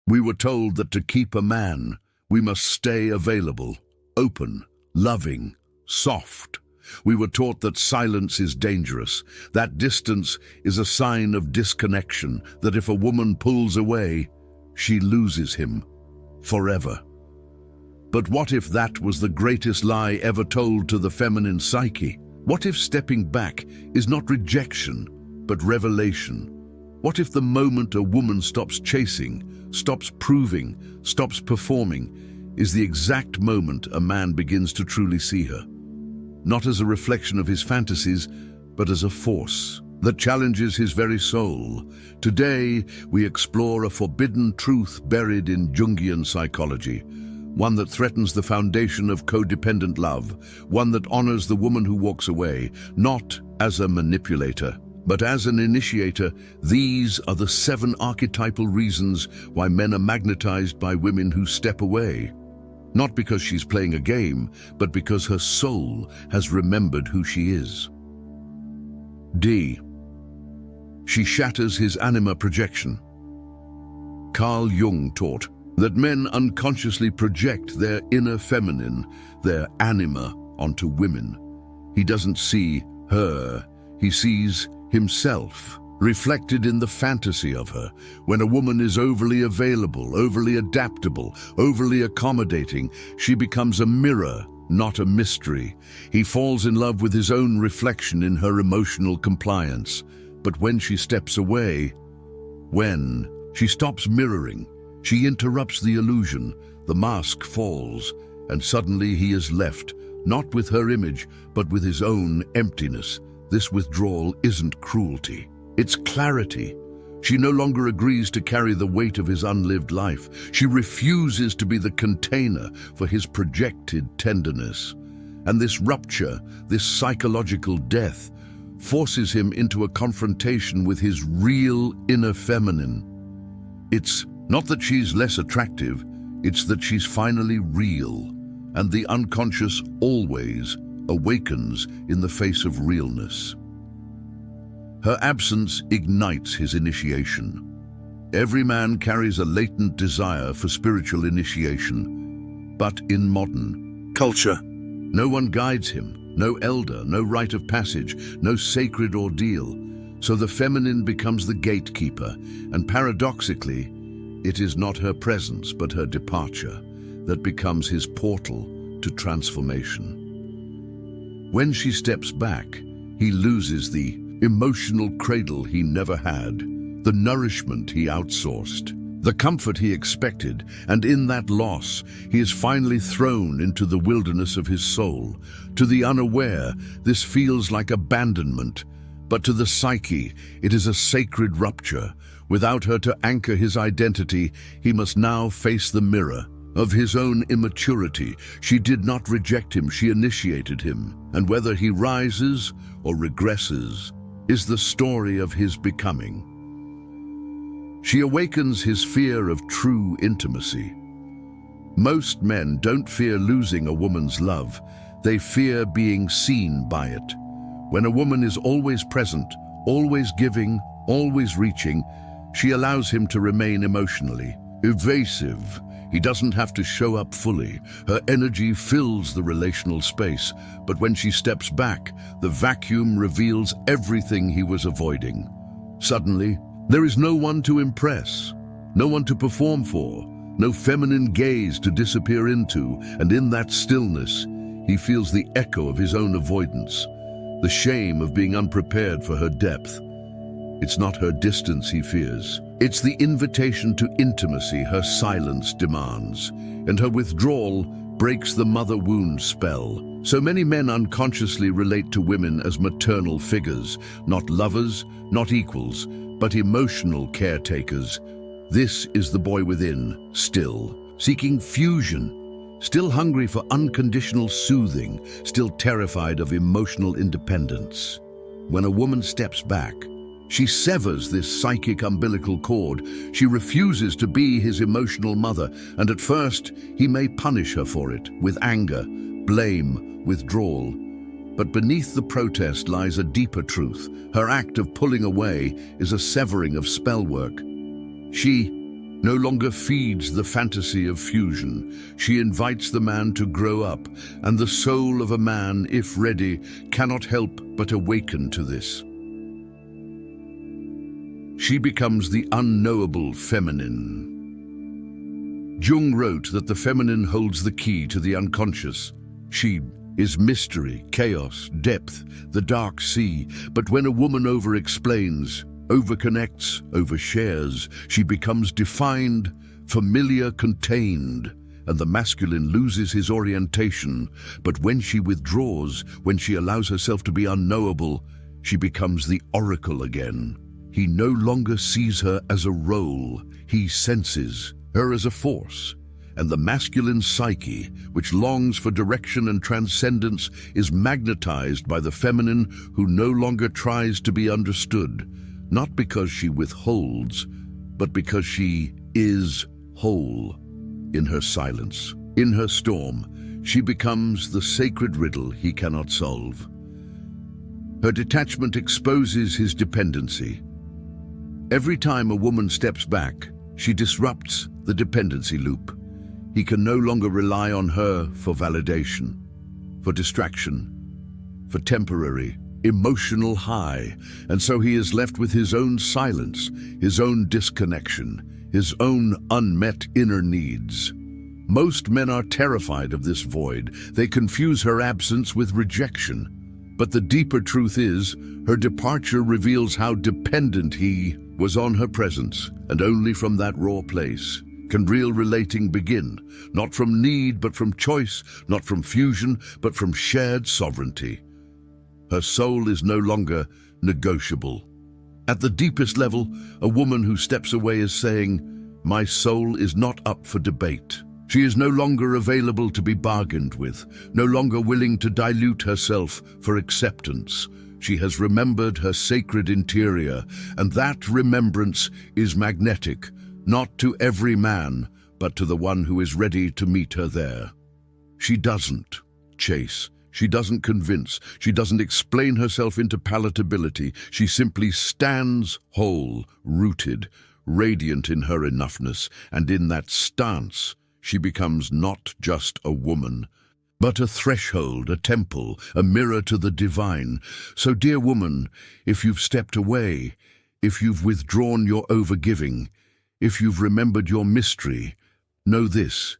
We were told that to keep a man, we must stay available, open, loving, soft. We were taught that silence is dangerous, that distance is a sign of disconnection, that if a woman pulls away, she loses him forever. But what if that was the greatest lie ever told to the feminine psyche? What if stepping back is not rejection, but revelation? What if the moment a woman stops chasing, stops proving, stops performing, is the exact moment a man begins to truly see her? Not as a reflection of his fantasies, but as a force that challenges his very soul. Today, we explore a forbidden truth buried in Jungian psychology, one that threatens the foundation of codependent love, one that honors the woman who walks away, not as a manipulator, but as an initiator. These are the 7 archetypal reasons why men are magnetized by women who step away. Not because she's playing a game, but because her soul has remembered who she is. D. She shatters his anima projection. Carl Jung taught that men unconsciously project their inner feminine, their anima, onto women. He doesn't see her, he sees himself, reflected in the fantasy of her. When a woman is overly available, overly adaptable, overly accommodating, she becomes a mirror, not a mystery. He falls in love with his own reflection in her emotional compliance. But when she steps away, when she stops mirroring, she interrupts the illusion, the mask falls, and suddenly he is left, not with her image, but with his own emptiness. This withdrawal isn't cruelty, it's clarity. She no longer agrees to carry the weight of his unlived life. She refuses to be the container for his projected tenderness. And this rupture, this psychological death, forces him into a confrontation with his real inner feminine. It's not that she's less attractive, it's that she's finally real, and the unconscious always awakens in the face of realness. Her absence ignites his initiation. Every man carries a latent desire for spiritual initiation, but in modern culture, no one guides him, no elder, no rite of passage, no sacred ordeal. So the feminine becomes the gatekeeper, and paradoxically, it is not her presence but her departure that becomes his portal to transformation. When she steps back, he loses the emotional cradle he never had, the nourishment he outsourced, the comfort he expected, and in that loss, he is finally thrown into the wilderness of his soul. To the unaware, this feels like abandonment, but to the psyche, it is a sacred rupture. Without her to anchor his identity, he must now face the mirror of his own immaturity. She did not reject him, she initiated him. And whether he rises or regresses is the story of his becoming. She awakens his fear of true intimacy. Most men don't fear losing a woman's love, they fear being seen by it. When a woman is always present, always giving, always reaching, she allows him to remain emotionally evasive. He doesn't have to show up fully. Her energy fills the relational space, but when she steps back, the vacuum reveals everything he was avoiding. Suddenly, there is no one to impress, no one to perform for, no feminine gaze to disappear into, and in that stillness, he feels the echo of his own avoidance, the shame of being unprepared for her depth. It's not her distance he fears. It's the invitation to intimacy her silence demands, and her withdrawal breaks the mother wound spell. So many men unconsciously relate to women as maternal figures, not lovers, not equals, but emotional caretakers. This is the boy within, still, seeking fusion, still hungry for unconditional soothing, still terrified of emotional independence. When a woman steps back, she severs this psychic umbilical cord. She refuses to be his emotional mother, and at first, he may punish her for it, with anger, blame, withdrawal. But beneath the protest lies a deeper truth. Her act of pulling away is a severing of spell work. She no longer feeds the fantasy of fusion. She invites the man to grow up, and the soul of a man, if ready, cannot help but awaken to this. She becomes the unknowable feminine. Jung wrote that the feminine holds the key to the unconscious. She is mystery, chaos, depth, the dark sea. But when a woman over-explains, over-connects, overshares, she becomes defined, familiar, contained, and the masculine loses his orientation. But when she withdraws, when she allows herself to be unknowable, she becomes the oracle again. He no longer sees her as a role, he senses her as a force. And the masculine psyche, which longs for direction and transcendence, is magnetized by the feminine who no longer tries to be understood, not because she withholds, but because she is whole. In her silence, in her storm, she becomes the sacred riddle he cannot solve. Her detachment exposes his dependency. Every time a woman steps back, she disrupts the dependency loop. He can no longer rely on her for validation, for distraction, for temporary, emotional high, and so he is left with his own silence, his own disconnection, his own unmet inner needs. Most men are terrified of this void. They confuse her absence with rejection. But the deeper truth is, her departure reveals how dependent he was on her presence, and only from that raw place can real relating begin, not from need but from choice, not from fusion but from shared sovereignty. Her soul is no longer negotiable. At the deepest level, a woman who steps away is saying, "My soul is not up for debate." She is no longer available to be bargained with, no longer willing to dilute herself for acceptance. She has remembered her sacred interior, and that remembrance is magnetic, not to every man, but to the one who is ready to meet her there. She doesn't chase, she doesn't convince, she doesn't explain herself into palatability. She simply stands whole, rooted, radiant in her enoughness, and in that stance, she becomes not just a woman, but a threshold, a temple, a mirror to the divine. So, dear woman, if you've stepped away, if you've withdrawn your overgiving, if you've remembered your mystery, know this: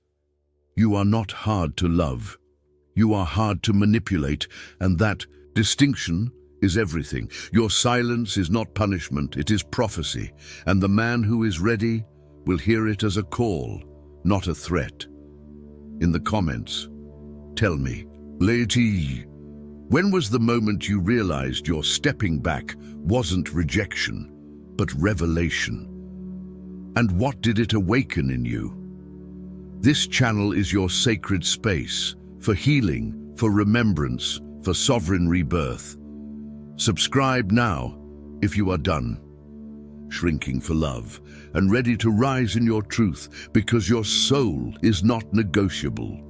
you are not hard to love. You are hard to manipulate, and that distinction is everything. Your silence is not punishment, it is prophecy, and the man who is ready will hear it as a call, not a threat. In the comments, tell me, lady, when was the moment you realized your stepping back wasn't rejection, but revelation? And what did it awaken in you? This channel is your sacred space for healing, for remembrance, for sovereign rebirth. Subscribe now if you are done shrinking for love and ready to rise in your truth, because your soul is not negotiable.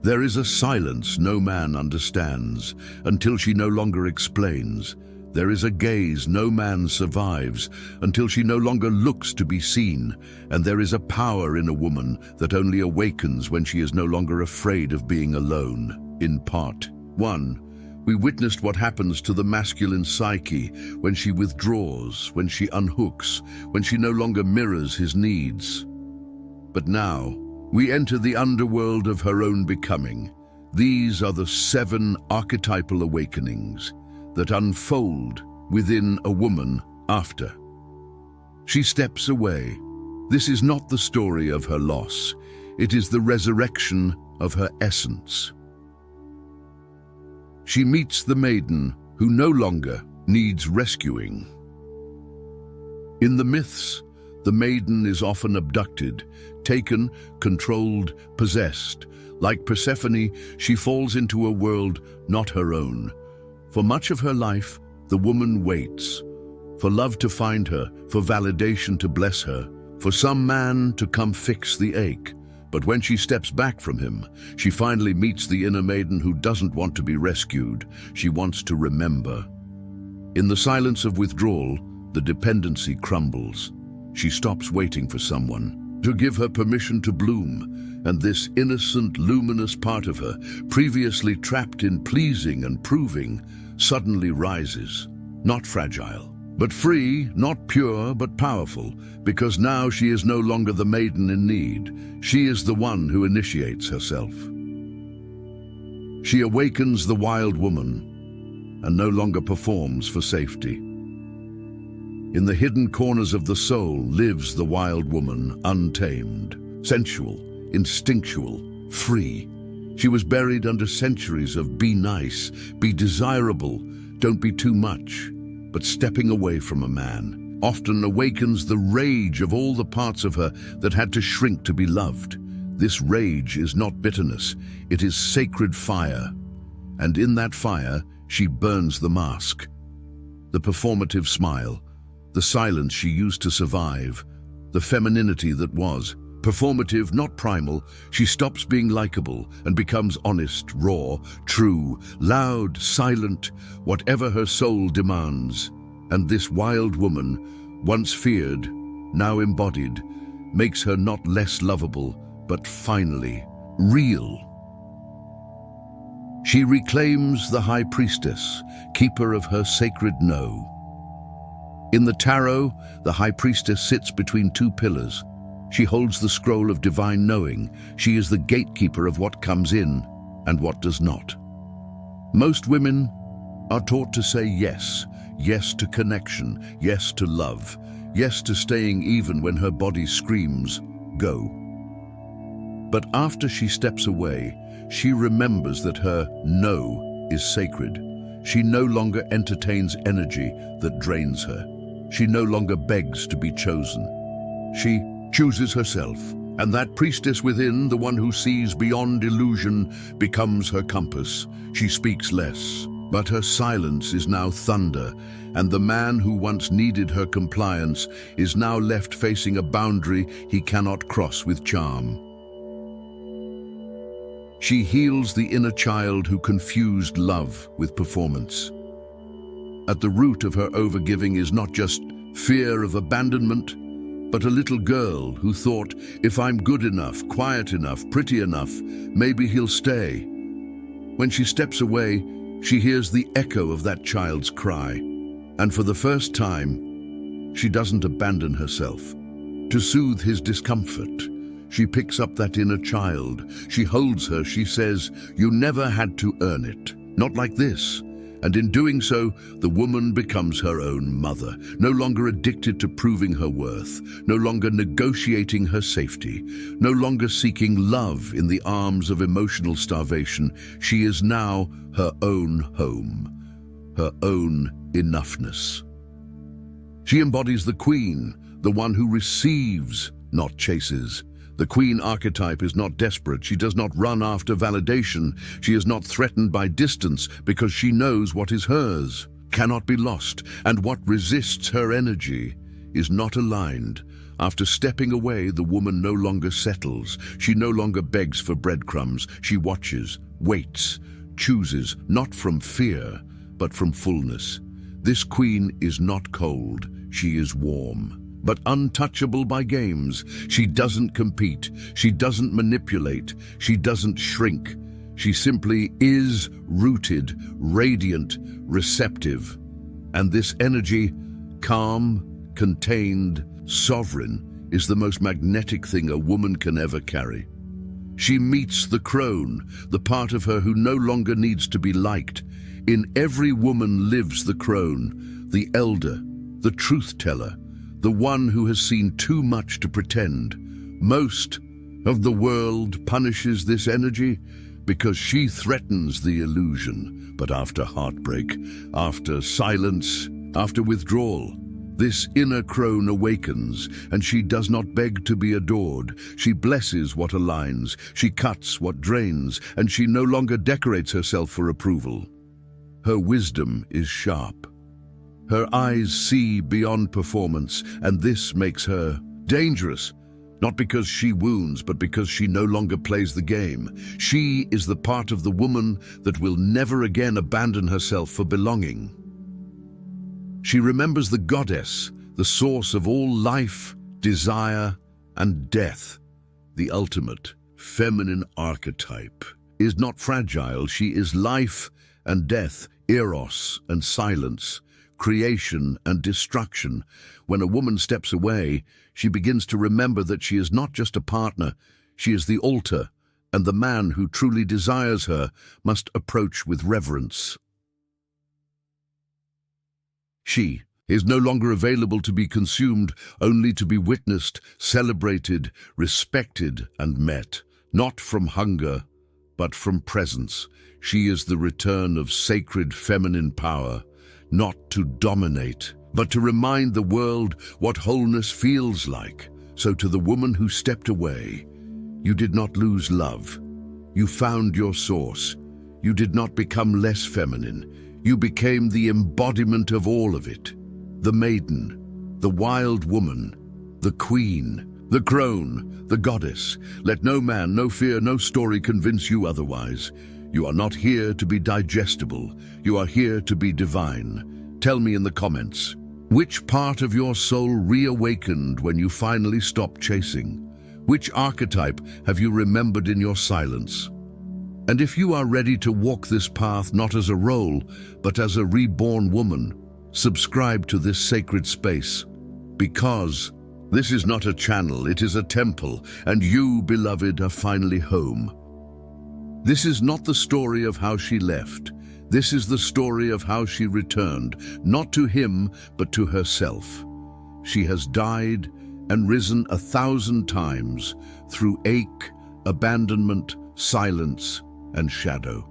There is a silence no man understands until she no longer explains. There is a gaze no man survives until she no longer looks to be seen. And there is a power in a woman that only awakens when she is no longer afraid of being alone. In part 1, we witnessed what happens to the masculine psyche when she withdraws, when she unhooks, when she no longer mirrors his needs. But now, we enter the underworld of her own becoming. These are the 7 archetypal awakenings that unfold within a woman after she steps away. This is not the story of her loss. It is the resurrection of her essence. She meets the maiden who no longer needs rescuing. In the myths, the maiden is often abducted, taken, controlled, possessed. Like Persephone, she falls into a world not her own. For much of her life, the woman waits, for love to find her, for validation to bless her, for some man to come fix the ache. But when she steps back from him, she finally meets the inner maiden who doesn't want to be rescued. She wants to remember. In the silence of withdrawal, the dependency crumbles. She stops waiting for someone to give her permission to bloom, and this innocent, luminous part of her, previously trapped in pleasing and proving, suddenly rises, not fragile, but free, not pure, but powerful, because now she is no longer the maiden in need. She is the one who initiates herself. She awakens the wild woman and no longer performs for safety. In the hidden corners of the soul lives the wild woman, untamed, sensual, instinctual, free. She was buried under centuries of be nice, be desirable, don't be too much. But stepping away from a man often awakens the rage of all the parts of her that had to shrink to be loved. This rage is not bitterness, it is sacred fire. And in that fire, she burns the mask. The performative smile, the silence she used to survive, the femininity that was. Performative, not primal, she stops being likable and becomes honest, raw, true, loud, silent, whatever her soul demands. And this wild woman, once feared, now embodied, makes her not less lovable, but finally real. She reclaims the high priestess, keeper of her sacred no. In the tarot, the high priestess sits between two pillars. She holds the scroll of divine knowing. She is the gatekeeper of what comes in and what does not. Most women are taught to say yes, yes to connection, yes to love, yes to staying even when her body screams, go. But after she steps away, she remembers that her no is sacred. She no longer entertains energy that drains her. She no longer begs to be chosen. She chooses herself, and that priestess within, the one who sees beyond illusion, becomes her compass. She speaks less, but her silence is now thunder, and the man who once needed her compliance is now left facing a boundary he cannot cross with charm. She heals the inner child who confused love with performance. At the root of her overgiving is not just fear of abandonment, but a little girl who thought, if I'm good enough, quiet enough, pretty enough, maybe he'll stay. When she steps away, she hears the echo of that child's cry, and for the first time, she doesn't abandon herself. To soothe his discomfort, she picks up that inner child. She holds her, she says, you never had to earn it, not like this. And in doing so, the woman becomes her own mother, no longer addicted to proving her worth, no longer negotiating her safety, no longer seeking love in the arms of emotional starvation. She is now her own home, her own enoughness. She embodies the queen, the one who receives, not chases. The queen archetype is not desperate. She does not run after validation. She is not threatened by distance because she knows what is hers, cannot be lost, and what resists her energy is not aligned. After stepping away, the woman no longer settles. She no longer begs for breadcrumbs. She watches, waits, chooses, not from fear, but from fullness. This queen is not cold. She is warm, but untouchable by games. She doesn't compete, she doesn't manipulate, she doesn't shrink. She simply is rooted, radiant, receptive. And this energy, calm, contained, sovereign, is the most magnetic thing a woman can ever carry. She meets the crone, the part of her who no longer needs to be liked. In every woman lives the crone, the elder, the truth-teller, the one who has seen too much to pretend. Most of the world punishes this energy because she threatens the illusion. But after heartbreak, after silence, after withdrawal, this inner crone awakens, and she does not beg to be adored. She blesses what aligns, she cuts what drains, and she no longer decorates herself for approval. Her wisdom is sharp. Her eyes see beyond performance, and this makes her dangerous. Not because she wounds, but because she no longer plays the game. She is the part of the woman that will never again abandon herself for belonging. She remembers the goddess, the source of all life, desire, and death. The ultimate feminine archetype is not fragile. She is life and death, eros and silence, creation and destruction. When a woman steps away, she begins to remember that she is not just a partner, she is the altar, and the man who truly desires her must approach with reverence. She is no longer available to be consumed, only to be witnessed, celebrated, respected, and met, not from hunger, but from presence. She is the return of sacred feminine power, not to dominate, but to remind the world what wholeness feels like. So to the woman who stepped away, you did not lose love. You found your source. You did not become less feminine. You became the embodiment of all of it. The maiden, the wild woman, the queen, the crone, the goddess. Let no man, no fear, no story convince you otherwise. You are not here to be digestible. You are here to be divine. Tell me in the comments, which part of your soul reawakened when you finally stopped chasing? Which archetype have you remembered in your silence? And if you are ready to walk this path not as a role, but as a reborn woman, subscribe to this sacred space. Because this is not a channel, it is a temple, and you, beloved, are finally home. This is not the story of how she left. This is the story of how she returned, not to him, but to herself. She has died and risen 1,000 times through ache, abandonment, silence, and shadow.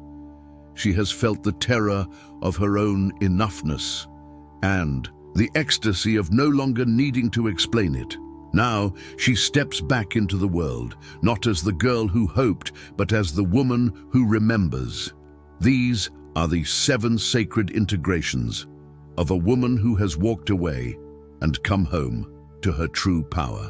She has felt the terror of her own enoughness and the ecstasy of no longer needing to explain it. Now she steps back into the world, not as the girl who hoped, but as the woman who remembers. These are the 7 sacred integrations of a woman who has walked away and come home to her true power.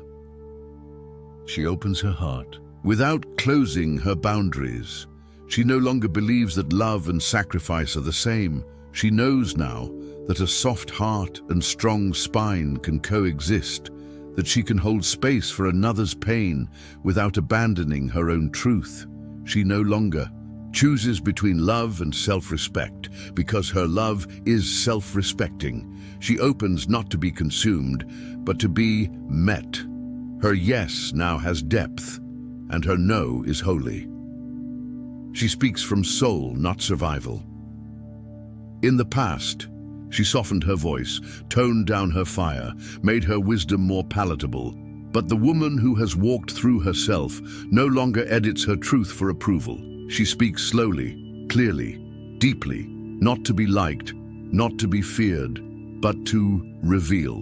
She opens her heart without closing her boundaries. She no longer believes that love and sacrifice are the same. She knows now that a soft heart and strong spine can coexist, that she can hold space for another's pain without abandoning her own truth. She no longer chooses between love and self-respect, because her love is self-respecting. She opens not to be consumed, but to be met. Her yes now has depth, and her no is holy. She speaks from soul, not survival. In the past, she softened her voice, toned down her fire, made her wisdom more palatable. But the woman who has walked through herself no longer edits her truth for approval. She speaks slowly, clearly, deeply, not to be liked, not to be feared, but to reveal.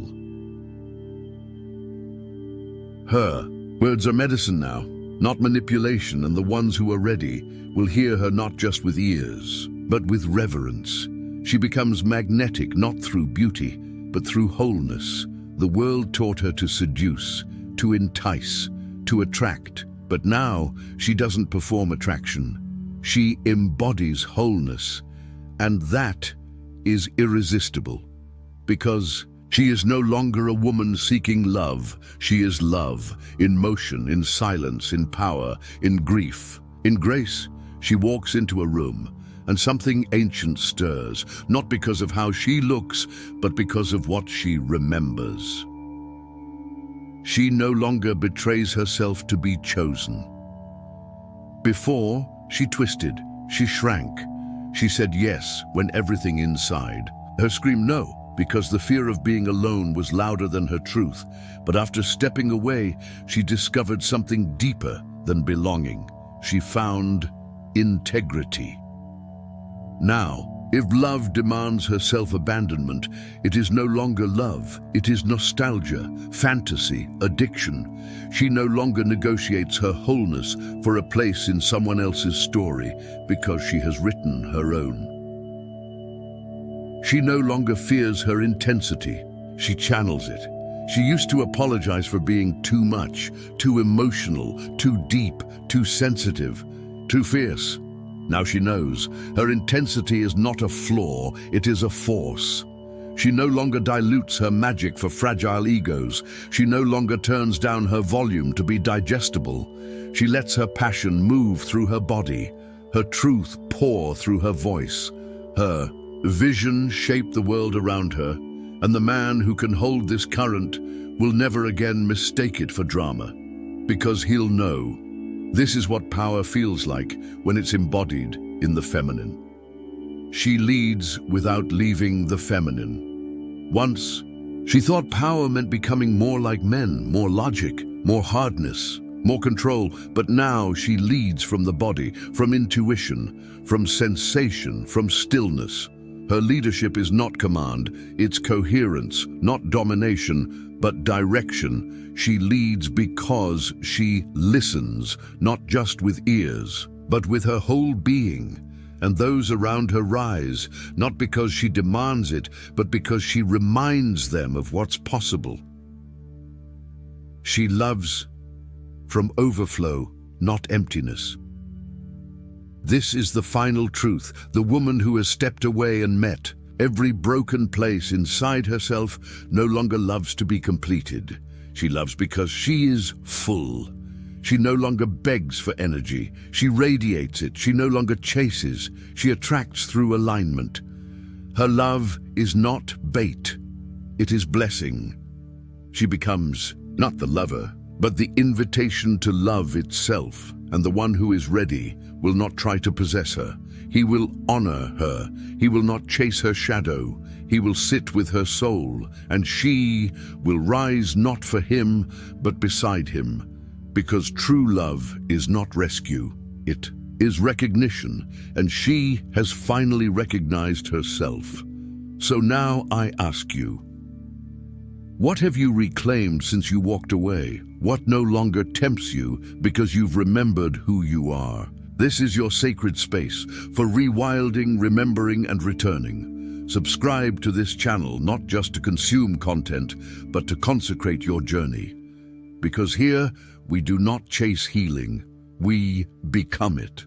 Her words are medicine now, not manipulation, and the ones who are ready will hear her not just with ears, but with reverence. She becomes magnetic not through beauty, but through wholeness. The world taught her to seduce, to entice, to attract, but now she doesn't perform attraction. She embodies wholeness, and that is irresistible, because she is no longer a woman seeking love. She is love, in motion, in silence, in power, in grief, in grace. She walks into a room, and something ancient stirs, not because of how she looks, but because of what she remembers. She no longer betrays herself to be chosen. Before, she twisted, she shrank. She said yes when everything inside her screamed no, because the fear of being alone was louder than her truth. But after stepping away, she discovered something deeper than belonging. She found integrity. Now, if love demands her self-abandonment, it is no longer love. It is nostalgia, fantasy, addiction. She no longer negotiates her wholeness for a place in someone else's story because she has written her own. She no longer fears her intensity. She channels it. She used to apologize for being too much, too emotional, too deep, too sensitive, too fierce. Now she knows her intensity is not a flaw, it is a force. She no longer dilutes her magic for fragile egos. She no longer turns down her volume to be digestible. She lets her passion move through her body, her truth pour through her voice, her vision shape the world around her, and the man who can hold this current will never again mistake it for drama, because he'll know this is what power feels like when it's embodied in the feminine. She leads without leaving the feminine. Once, she thought power meant becoming more like men, more logic, more hardness, more control, but now she leads from the body, from intuition, from sensation, from stillness. Her leadership is not command, it's coherence, not domination, but direction. She leads because she listens, not just with ears, but with her whole being. And those around her rise, not because she demands it, but because she reminds them of what's possible. She loves from overflow, not emptiness. This is the final truth, the woman who has stepped away and met every broken place inside herself no longer loves to be completed. She loves because she is full. She no longer begs for energy. She radiates it. She no longer chases. She attracts through alignment. Her love is not bait. It is blessing. She becomes not the lover, but the invitation to love itself, and the one who is ready will not try to possess her. He will honor her. He will not chase her shadow. He will sit with her soul, and she will rise not for him, but beside him. Because true love is not rescue, it is recognition, and she has finally recognized herself. So now I ask you, what have you reclaimed since you walked away? What no longer tempts you because you've remembered who you are? This is your sacred space for rewilding, remembering, and returning. Subscribe to this channel not just to consume content, but to consecrate your journey. Because here, we do not chase healing, we become it.